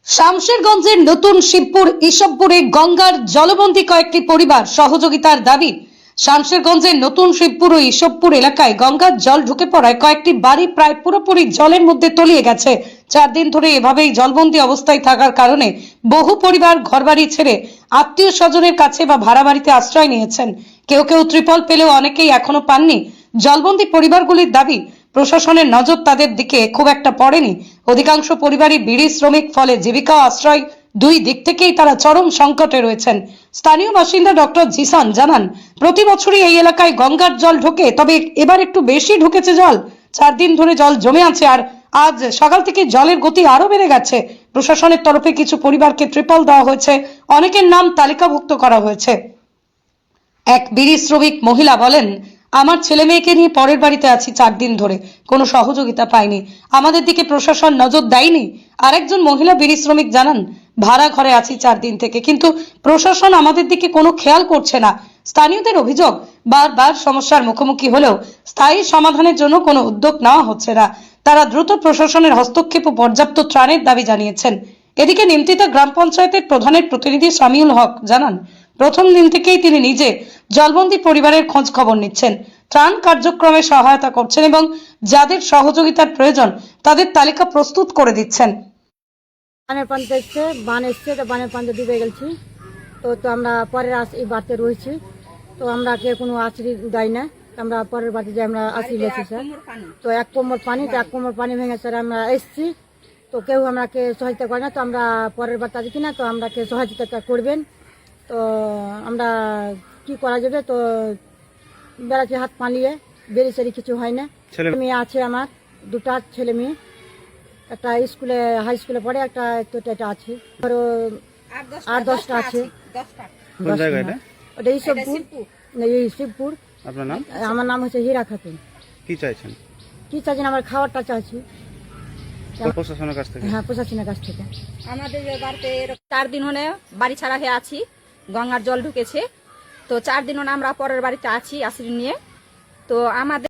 শামশেরগঞ্জের নতুন শিবপুর ইসবপুরে গঙ্গার জলবন্দী কয়েকটি পরিবার সহযোগিতার দাবি। শামশেরগঞ্জের নতুন শিবপুর ও ইসবপুর এলাকায় গঙ্গার জল ঢুকে পড়ায় কয়েকটি বাড়ি প্রায় পুরোপুরি জলের মধ্যে তলিয়ে গেছে। 4 দিন ধরে এভাবেই জলবন্দী অবস্থায় থাকার কারণে বহু পরিবার ঘরবাড়ি ছেড়ে আত্মীয় স্বজনের কাছে বা ভাড়া বাড়িতে আশ্রয় নিয়েছেন। কেউ কেউ ত্রিপল পেলেও অনেকেই এখনো পাননি। জলবন্দী পরিবারগুলির দাবি, প্রশাসনের নজর তাদের দিকে খুব একটা পড়েনি। অধিকাংশ পরিবারই বিড়ি শ্রমিক, ফলে জীবিকা ও আশ্রয় দুই দিক থেকেই তারা চরম সংকটে রয়েছেন। স্থানীয় বাসিন্দা ডক্টর জিসান জানান, প্রতি বছরই এই এলাকায় গঙ্গার জল ঢোকে, তবে এবার একটু বেশি ঢুকেছে জল। 4 দিন ধরে জল জমে আছে, আর আজ সকাল থেকে জলের গতি আরো বেড়ে গেছে। প্রশাসনের তরফে কিছু পরিবারকে ত্রিপল দেওয়া হয়েছে, অনেকের নাম তালিকাভুক্ত করা হয়েছে। এক বিড়ি শ্রমিক মহিলা বলেন, আমার ছেলে মেয়েকে নিয়ে পরের বাড়িতে আছি, 4 দিন ধরে কোনো সহযোগিতা পাইনি, আমাদের দিকে প্রশাসন নজর দেয়নি। আরেকজন মহিলা বিড়ি শ্রমিক জানান, ভাড়া ঘরে আছি 4 দিন থেকে, কিন্তু প্রশাসন আমাদের দিকে কোনো খেয়াল করছে না। স্থানীয়দের অভিযোগ, বারবার সমস্যার মুখোমুখি হলেও স্থায়ী সমাধানের জন্য কোনো উদ্যোগ নেওয়া হচ্ছে না। তারা দ্রুত প্রশাসনের হস্তক্ষেপ ও পর্যাপ্ত ত্রাণের দাবি জানিয়েছেন। এদিকে নিমতিতা গ্রাম পঞ্চায়েতের প্রধানের প্রতিনিধি সামিউল হক জানান, প্রথম দিন থেকেই তিনি নিজে জলবন্দী পরিবারের খোঁজ খবর নিচ্ছেন, ত্রাণ কার্যক্রমে সহায়তা করছেন এবং যাদের সহযোগিতার প্রয়োজন তাদের তালিকা প্রস্তুত করে দিচ্ছেন। বানের পানি এসছে, বান এসছে, তো বানের পানিতে ডুবে গেছি। তো আমরা পরের এই বাড়িতে রয়েছি, তো আমরা কে কোনো আশ্রয় দেয় না। আমরা পরের বাড়িতে যে আমরা আশ্রয় নিয়েছি স্যার, তো 1 কোমর পানি, তো 1 কোমর পানি ভেঙে স্যার আমরা এসছি, তো কেউ আমরাকে সহায়তা করে না। তো আমরা পরের বাড়িতে আছি কিনা, তো আমরাকে সহযোগিতা করবেন, তো আমরা কি করা যাবে। তো বেড়াচ্ছি হাত পালিয়ে, বেরিয়ে কিছু হয় না। ছেলে মেয়ে আছে আমার, 2টা ছেলে মেয়ে, একটা স্কুলে হাই স্কুলে পড়ে, একটা এটা আছে, ধরো 8-10টা আছে। ওটা এই শিবপুর। আপনার নাম? আমার নাম হচ্ছে হীরা খাতুন। কি চাইছেন? কি চাইছেন? আমার খাবারটা চাইছি। প্রশাসনের কাছ থেকে? হ্যাঁ, প্রশাসনের কাছ থেকে। আমাদের বাড়িতে 4 দিন হলে বাড়ি ছাড়া হয়ে আছি, গঙ্গার জল ঢুকেছে। তো 4 দিন হলে আমরা পরের বাড়িতে আছি আশ্রয় নিয়ে। তো আমাদের